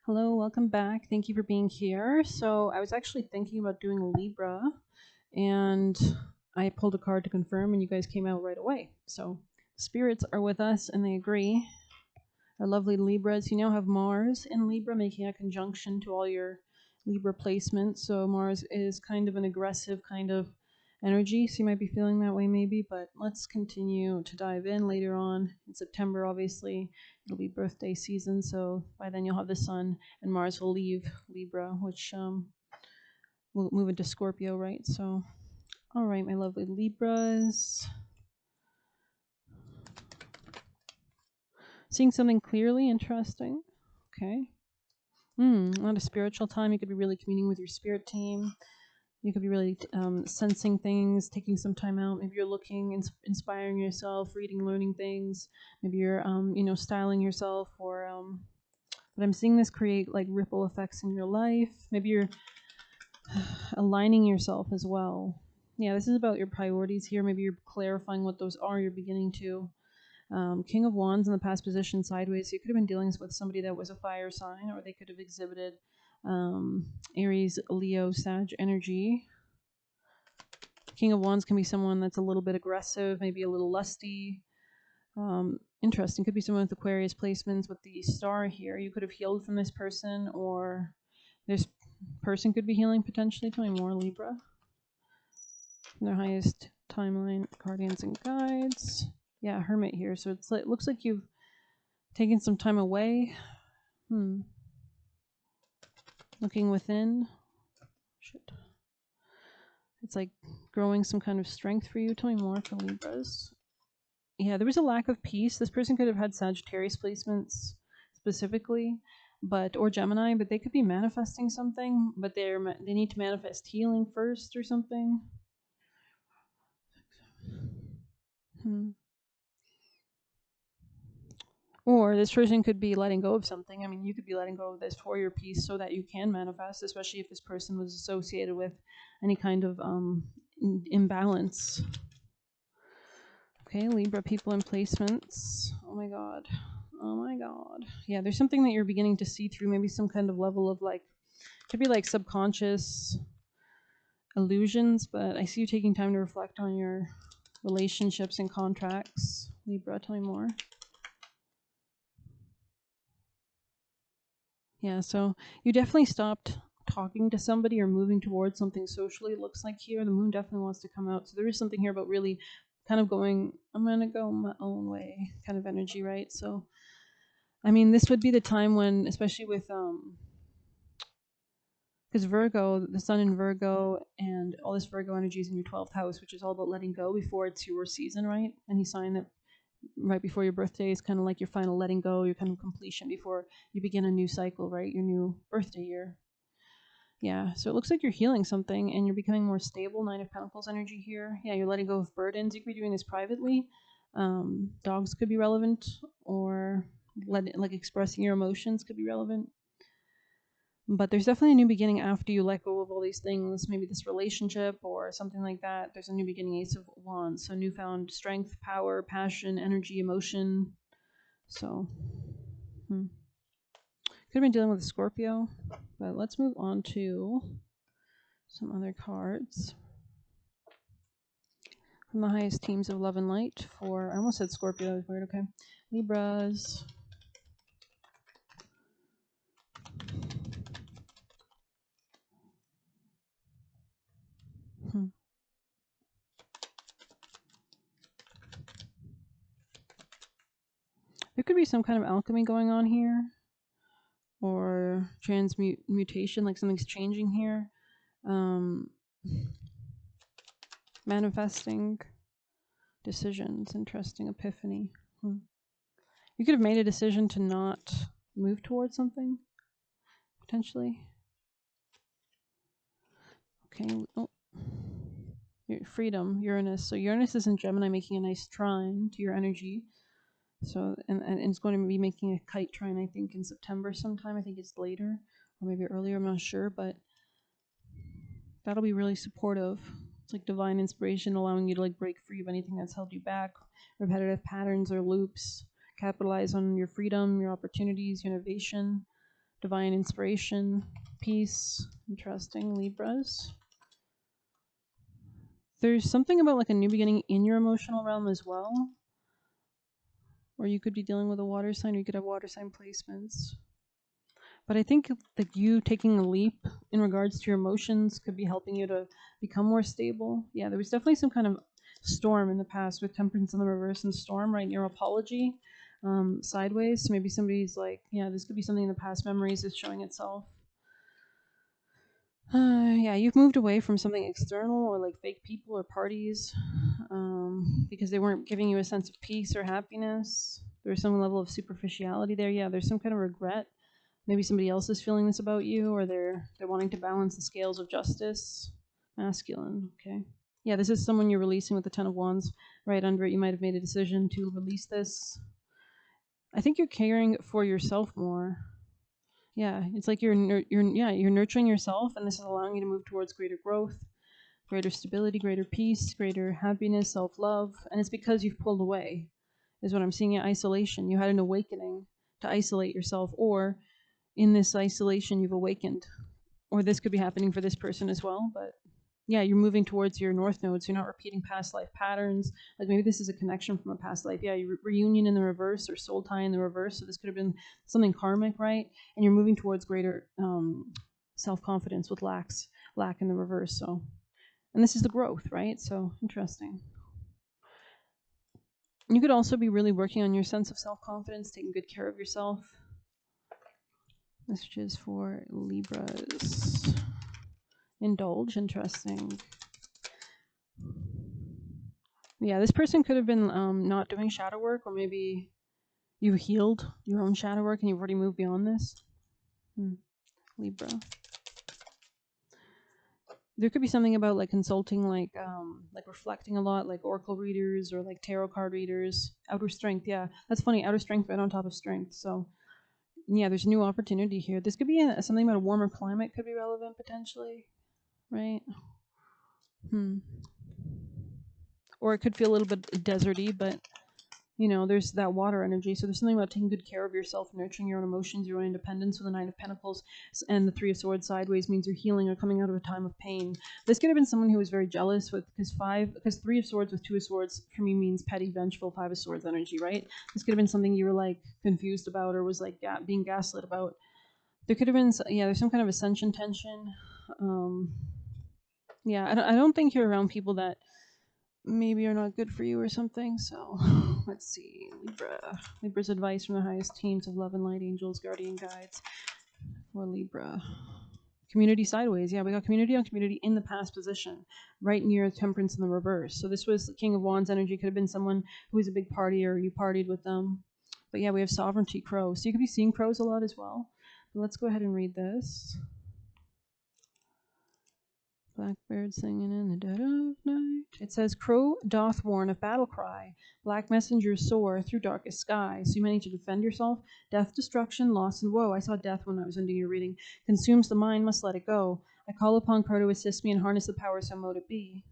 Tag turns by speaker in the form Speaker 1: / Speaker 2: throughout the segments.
Speaker 1: Hello, welcome back. Thank you for being here. So, I was actually thinking about doing Libra, and I pulled a card to confirm, and you guys came out right away. So, spirits are with us, and they agree. Our lovely Libras. You now have Mars in Libra, making a conjunction to all your Libra placements. So, Mars is kind of an aggressive kind of energy, so you might be feeling that way maybe, but let's continue to dive in later on in September. Obviously, it'll be birthday season, so by then you'll have the Sun and Mars will leave Libra, which will move into Scorpio, right? So, all right, my lovely Libras. Seeing something clearly interesting. Okay. Not a spiritual time. You could be really communing with your spirit team. You could be really sensing things, taking some time out. Maybe you're looking, inspiring yourself, reading, learning things. Maybe you're, styling yourself, or. But I'm seeing this create like ripple effects in your life. Maybe you're aligning yourself as well. Yeah, this is about your priorities here. Maybe you're clarifying what those are. You're beginning to. King of Wands in the past position sideways. So you could have been dealing with somebody that was a fire sign, or they could have exhibited Aries, Leo, Sag energy. King of Wands can be someone that's a little bit aggressive, maybe a little lusty. Interesting. Could be someone with Aquarius placements with the star here. You could have healed from this person, or this person could be healing potentially. Tell me more, Libra. From their highest timeline, guardians and guides. Yeah, Hermit here. So it looks like you've taken some time away. Looking within. Shit. It's like growing some kind of strength for you. Tell me more for Libras. Yeah, there was a lack of peace. This person could have had Sagittarius placements specifically, or Gemini, but they could be manifesting something, but they need to manifest healing first or something. Or this person could be letting go of something. I mean, you could be letting go of this for your peace so that you can manifest, especially if this person was associated with any kind of imbalance. Okay, Libra people in placements. Oh my god. Oh my god. Yeah, there's something that you're beginning to see through, maybe some kind of level of like, could be like subconscious illusions, but I see you taking time to reflect on your relationships and contracts. Libra, tell me more. Yeah, so you definitely stopped talking to somebody or moving towards something socially, it looks like here. The moon definitely wants to come out. So there is something here about really kind of going, I'm going to go my own way kind of energy, right? So, I mean, this would be the time when, especially with, because Virgo, the sun in Virgo, and all this Virgo energy is in your 12th house, which is all about letting go before it's your season, right? And he's saying that right before your birthday is kind of like your final letting go, your kind of completion before you begin a new cycle, right? Your new birthday year. Yeah, so it looks like you're healing something and you're becoming more stable. Nine of Pentacles energy here. Yeah, you're letting go of burdens. You could be doing this privately. Dogs could be relevant, or like expressing your emotions could be relevant. But there's definitely a new beginning after you let go of all these things, maybe this relationship or something like that. There's a new beginning, Ace of Wands. So newfound strength, power, passion, energy, emotion. So, could have been dealing with a Scorpio. But let's move on to some other cards. From the highest teams of love and light for, I almost said Scorpio, that was weird, okay. Libras. There could be some kind of alchemy going on here, or transmutation, like something's changing here. Manifesting decisions, interesting epiphany. You could have made a decision to not move towards something, potentially. Okay. Oh. Freedom, Uranus. So Uranus is in Gemini, making a nice trine to your energy. So, and it's going to be making a kite trine, I think, in September sometime. I think it's later, or maybe earlier, I'm not sure, but that'll be really supportive. It's like divine inspiration, allowing you to like break free of anything that's held you back, repetitive patterns or loops, capitalize on your freedom, your opportunities, your innovation. divine inspiration, peace. Interesting, Libras. There's something about like a new beginning in your emotional realm as well. Or you could be dealing with a water sign, or you could have water sign placements. But I think that you taking a leap in regards to your emotions could be helping you to become more stable. Yeah, there was definitely some kind of storm in the past with Temperance in the reverse and storm right near apology, sideways. So maybe somebody's like, yeah, this could be something in the past memories is showing itself. Yeah, you've moved away from something external or like fake people or parties because they weren't giving you a sense of peace or happiness. There's some level of superficiality there. Yeah, there's some kind of regret. Maybe somebody else is feeling this about you, or they're wanting to balance the scales of justice. Masculine, okay. Yeah, this is someone you're releasing with the Ten of Wands. Right under it, you might have made a decision to release this. I think you're caring for yourself more. Yeah, it's like you're nurturing yourself, and this is allowing you to move towards greater growth, greater stability, greater peace, greater happiness, self-love, and it's because you've pulled away, is what I'm seeing in isolation. You had an awakening to isolate yourself, or in this isolation you've awakened, or this could be happening for this person as well. But yeah, you're moving towards your north node, so you're not repeating past life patterns. Like maybe this is a connection from a past life. Yeah, your reunion in the reverse, or soul tie in the reverse. So this could have been something karmic, right? And you're moving towards greater self-confidence with lack in the reverse. So, and this is the growth, right? So interesting. You could also be really working on your sense of self-confidence, taking good care of yourself. This is for Libras. Indulge, interesting. Yeah, this person could have been not doing shadow work, or maybe you healed your own shadow work and you've already moved beyond this. Libra. There could be something about like consulting, like reflecting a lot, like oracle readers or like tarot card readers. Outer strength, yeah, that's funny. Outer strength right on top of strength. So yeah, there's a new opportunity here. This could be something about a warmer climate could be relevant potentially, right? Or it could feel a little bit deserty, but you know, there's that water energy. So there's something about taking good care of yourself, nurturing your own emotions, your own independence. With the Nine of Pentacles and the Three of Swords sideways means you're healing or coming out of a time of pain. This could have been someone who was very jealous with, because Three of Swords with Two of Swords for me means petty, vengeful, Five of Swords energy, right? This could have been something you were like confused about, or was like being gaslit about. There could have been, yeah, there's some kind of ascension tension. Yeah, I don't think you're around people that maybe are not good for you or something. So let's see. Libra's advice from the highest teams of love and light, angels, guardian guides for Libra. Community sideways. Yeah, we got community on community in the past position, right near Temperance in the reverse. So this was the King of Wands energy. Could have been someone who was a big partier, or you partied with them. But yeah, we have sovereignty, crow. So you could be seeing crows a lot as well. But let's go ahead and read this. Blackbird singing in the dead of night. It says, crow doth warn of battle cry. Black messengers soar through darkest sky. So you might need to defend yourself. Death, destruction, loss, and woe. I saw death when I was under your reading. Consumes the mind, must let it go. I call upon crow to assist me and harness the power, so mote it be.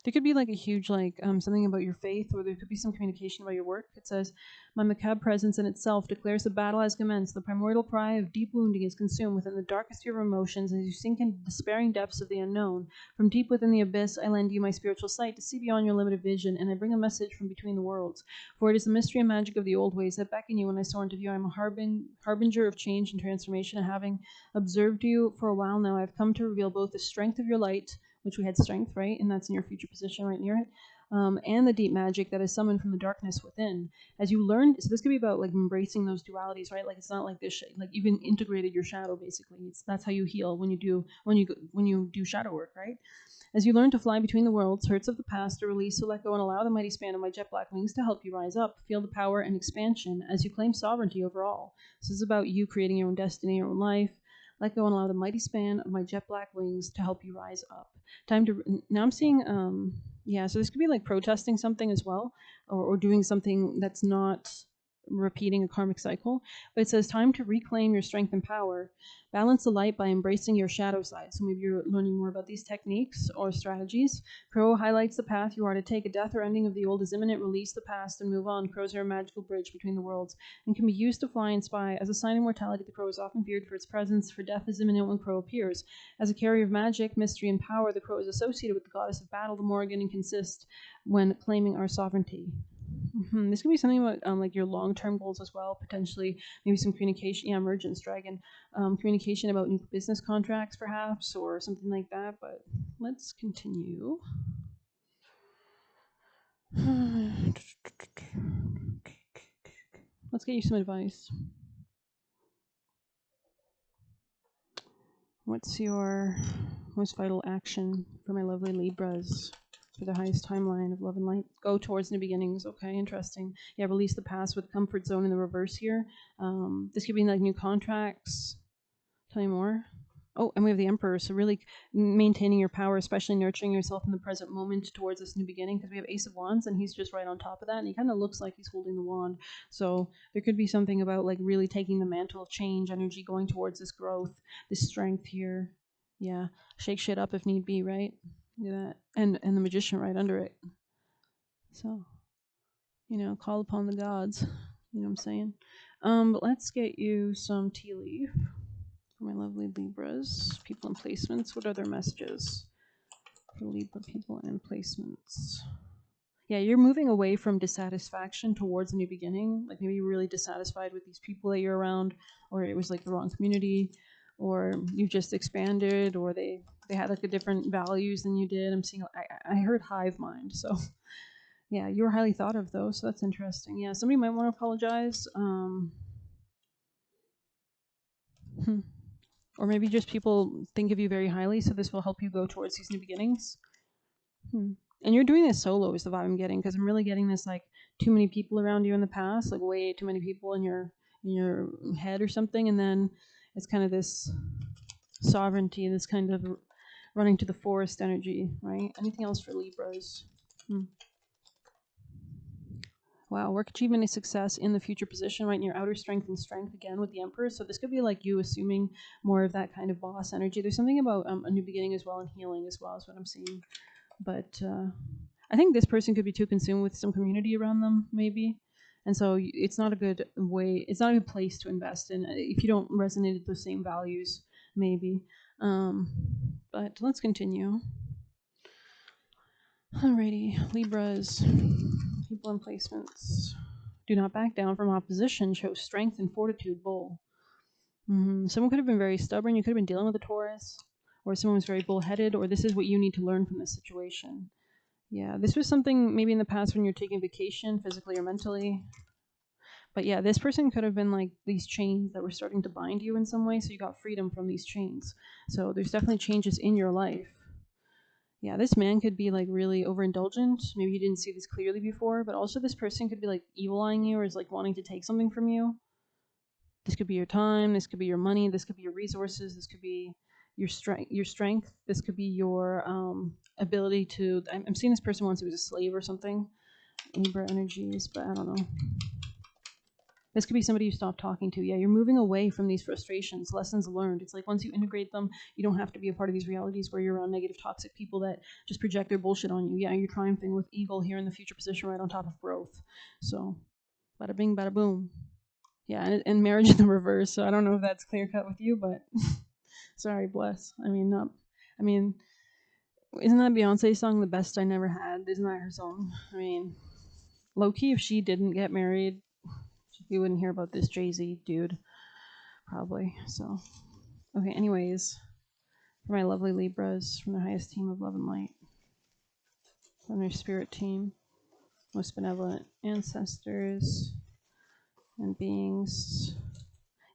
Speaker 1: There could be like a huge something about your faith, or there could be some communication about your work. It says, my macabre presence in itself declares the battle has commenced. The primordial cry of deep wounding is consumed within the darkest of your emotions as you sink into despairing depths of the unknown. From deep within the abyss I lend you my spiritual sight to see beyond your limited vision, and I bring a message from between the worlds. For it is the mystery and magic of the old ways that beckon you when I soar into view. I am a harbinger of change and transformation, and having observed you for a while now, I have come to reveal both the strength of your light, which we had strength, right? And that's in your future position right near it. And the deep magic that is summoned from the darkness within. As you learn, so this could be about like embracing those dualities, right? Like it's not like this, like you've integrated your shadow basically. That's how you heal when you do shadow work, right? As you learn to fly between the worlds, hurts of the past are released, so let go and allow the mighty span of my jet black wings to help you rise up. Feel the power and expansion as you claim sovereignty over all. This is about you creating your own destiny, your own life. Let go and allow the mighty span of my jet black wings to help you rise up. Now I'm seeing, so this could be like protesting something as well, or doing something that's not repeating a karmic cycle. But it says time to reclaim your strength and power. Balance the light by embracing your shadow side. So maybe you're learning more about these techniques or strategies. Crow highlights the path you are to take. A death or ending of the old is imminent. Release the past and move on. Crows are a magical bridge between the worlds and can be used to fly and spy. As a sign of mortality, the crow is often feared for its presence, for death is imminent when crow appears. As a carrier of magic, mystery, and power, the crow is associated with the goddess of battle, the Morrigan, and consists when claiming our sovereignty. This could be something about like your long-term goals as well, potentially maybe some communication. Yeah, emergence dragon, communication about new business contracts perhaps, or something like that. But let's continue. Let's get you some advice. What's your most vital action for my lovely Libras for the highest timeline of love and light? Go towards new beginnings. Okay, interesting. Yeah, release the past with comfort zone in the reverse here. This could be like new contracts. Tell me more. Oh, and we have the Emperor. So really maintaining your power, especially nurturing yourself in the present moment towards this new beginning, because we have Ace of Wands and he's just right on top of that. And he kind of looks like he's holding the wand. So there could be something about like really taking the mantle of change energy, going towards this growth, this strength here. Yeah. Shake shit up if need be, right? Do that. And the Magician right under it. So, call upon the gods. You know what I'm saying? But let's get you some tea leaf. For my lovely Libras, people and placements. What are their messages for Libra people and placements? Yeah, you're moving away from dissatisfaction towards a new beginning. Like maybe you're really dissatisfied with these people that you're around, or it was like the wrong community, or you've just expanded, or they had like a different values than you did. I'm seeing, I heard hive mind, so yeah, you were highly thought of though, so that's interesting. Yeah, somebody might want to apologize. Or maybe just people think of you very highly, so this will help you go towards these new beginnings. And you're doing this solo is the vibe I'm getting, because I'm really getting this like too many people around you in the past, like way too many people in your head or something, and then it's kind of this sovereignty, this kind of running to the forest energy, right? Anything else for Libras? Wow, work achievement is success in the future position, right in your outer strength and strength again with the Emperor. So this could be like you assuming more of that kind of boss energy. There's something about a new beginning as well and healing as well is what I'm seeing. But I think this person could be too consumed with some community around them, maybe. And so it's not a good way, it's not a good place to invest in if you don't resonate with those same values, maybe. But let's continue. Alrighty, Libras, people and placements. Do not back down from opposition. Show strength and fortitude, bull. Someone could have been very stubborn. You could have been dealing with a Taurus. Or someone was very bullheaded. Or this is what you need to learn from this situation. Yeah, this was something maybe in the past when you're taking vacation, physically or mentally. But yeah, this person could have been like these chains that were starting to bind you in some way. So you got freedom from these chains. So there's definitely changes in your life. Yeah, this man could be like really overindulgent. Maybe you didn't see this clearly before, but also this person could be like evil eyeing you or is like wanting to take something from you. This could be your time, this could be your money, this could be your resources, this could be your strength, this could be your ability to. I'm seeing this person once he was a slave or something. Libra energies, but I don't know. This could be somebody you stop talking to. Yeah, you're moving away from these frustrations, lessons learned. It's like once you integrate them, you don't have to be a part of these realities where you're around negative, toxic people that just project their bullshit on you. Yeah, you're triumphing with eagle here in the future position right on top of growth. So, bada bing, bada boom. Yeah, and marriage in the reverse. So I don't know if that's clear cut with you, but sorry, bless. I mean, not. I mean, isn't that Beyonce's song, "The Best I Never Had"? Isn't that her song? I mean, low key, if she didn't get married, we wouldn't hear about this Jay-Z dude, probably. So, okay. Anyways, for my lovely Libras from the highest team of love and light, from their spirit team, most benevolent ancestors and beings.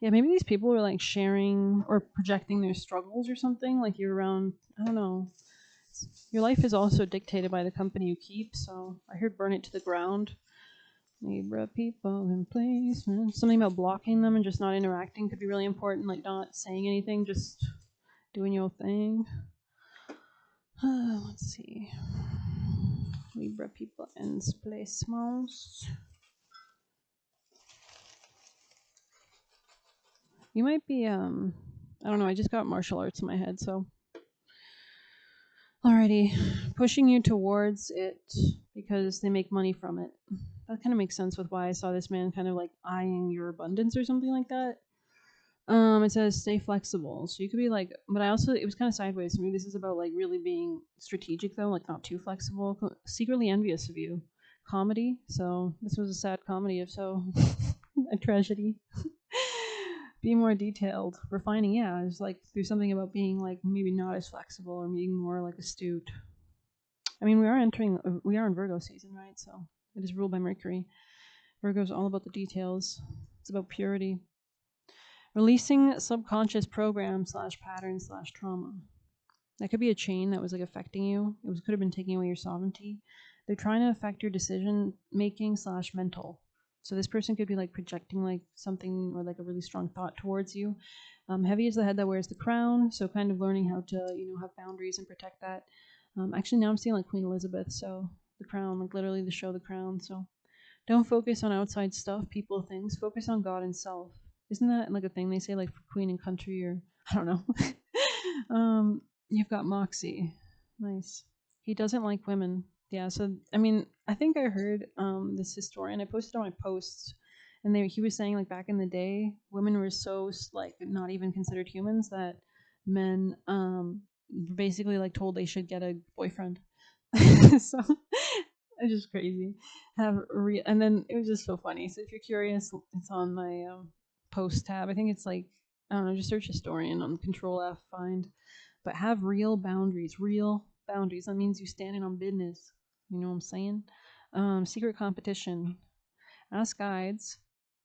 Speaker 1: Yeah, maybe these people are like sharing or projecting their struggles or something. Like you're around, I don't know. Your life is also dictated by the company you keep. So I heard burn it to the ground. Libra people in placement. Something about blocking them and just not interacting could be really important. Like not saying anything, just doing your thing. Let's see. Libra people in placements. You might be I don't know, I just got martial arts in my head, so alrighty. Pushing you towards it because they make money from it. That kind of makes sense with why I saw this man kind of like eyeing your abundance or something like that. It says stay flexible. So you could be like, but I also, it was kind of sideways for me. This is about like really being strategic though, like not too flexible. Secretly envious of you. Comedy. So this was a sad comedy, if so, a tragedy. Be more detailed. Refining, yeah. There's like, there's something about being like maybe not as flexible or being more like astute. I mean, we are in Virgo season, right? So it is ruled by Mercury. Virgo's all about the details. It's about purity. Releasing subconscious programs slash patterns slash trauma. That could be a chain that was like affecting you. Could have been taking away your sovereignty. They're trying to affect your decision making slash mental. So this person could be like projecting like something or like a really strong thought towards you. Heavy is the head that wears the crown, so kind of learning how to have boundaries and protect that. Actually, now I'm seeing like Queen Elizabeth, so the crown, like literally the show The Crown. So don't focus on outside stuff, people, things. Focus on God and self. Isn't that like a thing they say, like for Queen and Country, or I don't know? You've got Moxie. Nice. He doesn't like women. Yeah. So I mean, I think I heard this historian. I posted on my posts, and he was saying like back in the day, women were so like not even considered humans that men basically like told they should get a boyfriend. So it's just crazy. And then it was just so funny. So if you're curious, it's on my post tab. I think it's like I don't know. Just search historian on Control F find. But have real boundaries. Real boundaries. That means you standing on business. You know what I'm saying? Secret competition. Ask guides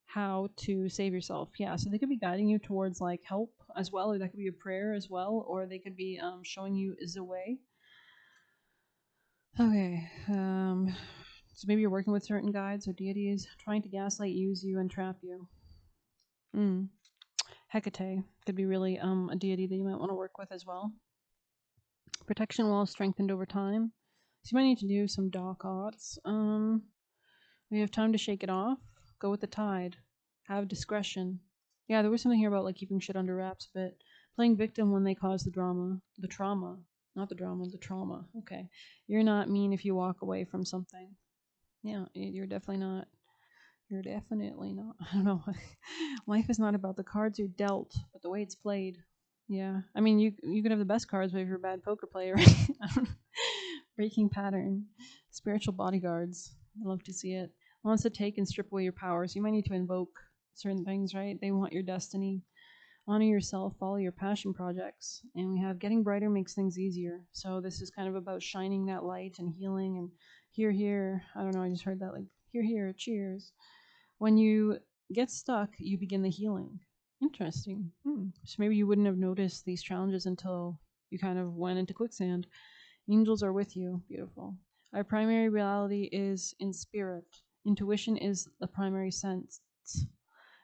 Speaker 1: how to save yourself. Yeah, so they could be guiding you towards like help as well, or that could be a prayer as well, or they could be showing you the way. Okay. So maybe you're working with certain guides or deities trying to gaslight, use you, and trap you. Hecate could be really a deity that you might want to work with as well. Protection walls strengthened over time. So you might need to do some dark arts. We have time to shake it off. Go with the tide. Have discretion. Yeah, there was something here about like keeping shit under wraps a bit. Playing victim when they cause the drama. The trauma. Not the drama, the trauma. Okay. You're not mean if you walk away from something. Yeah, you're definitely not. You're definitely not. I don't know. Life is not about the cards you're dealt, but the way it's played. Yeah. I mean, you could have the best cards, but if you're a bad poker player, right? Breaking pattern. Spiritual bodyguards. I love to see it. Wants to take and strip away your powers. You might need to invoke certain things, right? They want your destiny. Honor yourself, follow your passion projects. And we have getting brighter makes things easier. So this is kind of about shining that light and healing and here. I don't know, I just heard that like here, cheers. When you get stuck, you begin the healing. Interesting. So maybe you wouldn't have noticed these challenges until you kind of went into quicksand. Angels are with you. Beautiful. Our primary reality is in spirit. Intuition is the primary sense.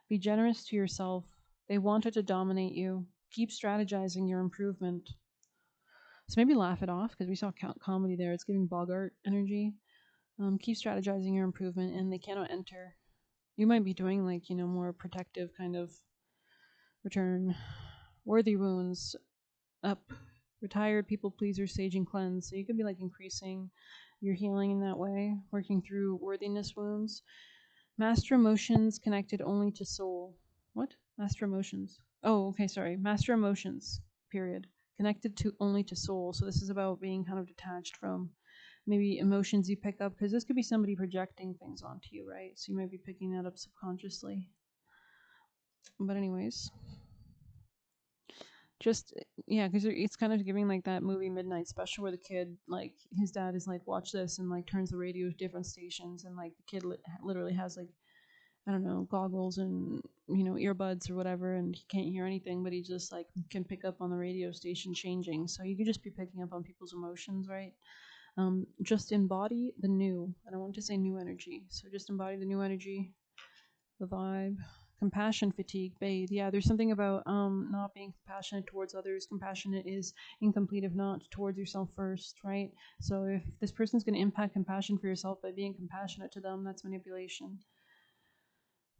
Speaker 1: Be generous to yourself. They wanted to dominate you. Keep strategizing your improvement. So maybe laugh it off because we saw comedy there. It's giving Bogart energy. Keep strategizing your improvement, and they cannot enter. You might be doing like more protective kind of return. Worthy wounds up. Retired people pleaser sage and cleanse. So you could be like increasing your healing in that way, working through worthiness wounds. Master emotions connected only to soul. What? Master emotions. Oh, okay, sorry. Master emotions, period. Connected to only to soul. So this is about being kind of detached from maybe emotions you pick up, because this could be somebody projecting things onto you, right? So you might be picking that up subconsciously. But anyways, just yeah, because it's kind of giving like that movie Midnight Special where the kid, like his dad is like, watch this, and like turns the radio to different stations, and like the kid literally has like, I don't know, goggles and earbuds or whatever, and he can't hear anything, but he just like can pick up on the radio station changing. So you could just be picking up on people's emotions, right? Just embody the new. I don't want to say new energy, so just embody the new energy, the vibe. Compassion fatigue, bathe. Yeah, there's something about not being compassionate towards others. Compassionate is incomplete if not towards yourself first, right? So if this person's going to impact compassion for yourself by being compassionate to them, that's manipulation.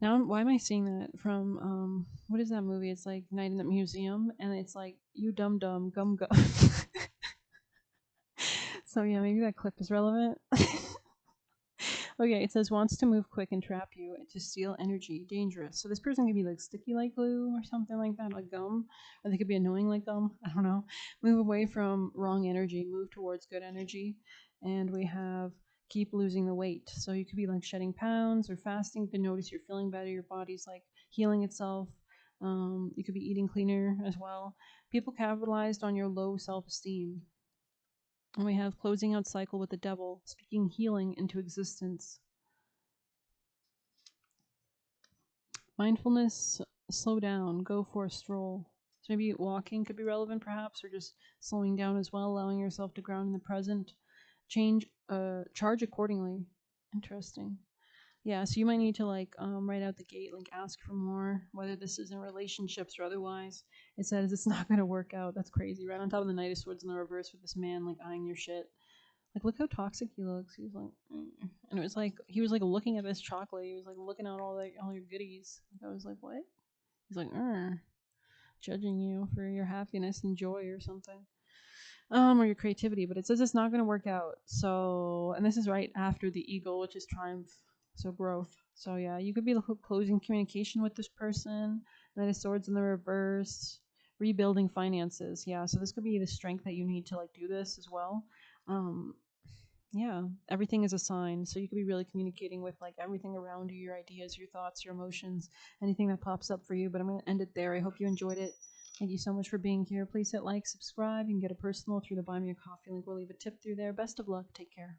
Speaker 1: Now, why am I seeing that from what is that movie? It's like Night in the Museum, and it's like you dum dum gum gum. So yeah, maybe that clip is relevant. Okay, it says wants to move quick and trap you to steal energy. Dangerous. So this person could be like sticky like glue or something like that, like gum, or they could be annoying like gum. I don't know. Move away from wrong energy. Move towards good energy. And we have keep losing the weight. So you could be like shedding pounds or fasting to notice you're feeling better. Your body's like healing itself. You could be eating cleaner as well. People capitalized on your low self esteem. And we have closing out cycle with the devil, speaking healing into existence. Mindfulness, slow down, go for a stroll. So maybe walking could be relevant perhaps, or just slowing down as well, allowing yourself to ground in the present. Charge accordingly. Interesting. Yeah, so you might need to like right out the gate, like ask for more, whether this is in relationships or otherwise. It says it's not gonna work out. That's crazy. Right on top of the Knight of Swords in the reverse with this man like eyeing your shit. Like, look how toxic he looks. He's like, and it was like he was like looking at this chocolate. He was like looking at all your goodies. Like, I was like, what? He's like, judging you for your happiness and joy or something, or your creativity. But it says it's not going to work out. So, and this is right after the eagle, which is triumph. So growth. So yeah, you could be closing communication with this person. Knight of Swords in the reverse. Rebuilding finances. Yeah, so this could be the strength that you need to like do this as well. Um, yeah, everything is a sign. So you could be really communicating with like everything around you, your ideas, your thoughts, your emotions, anything that pops up for you. But I'm going to end it there. I hope you enjoyed it. Thank you so much for being here. Please hit like, subscribe. You can get a personal through the Buy Me a Coffee link. We'll leave a tip through there. Best of luck. Take care.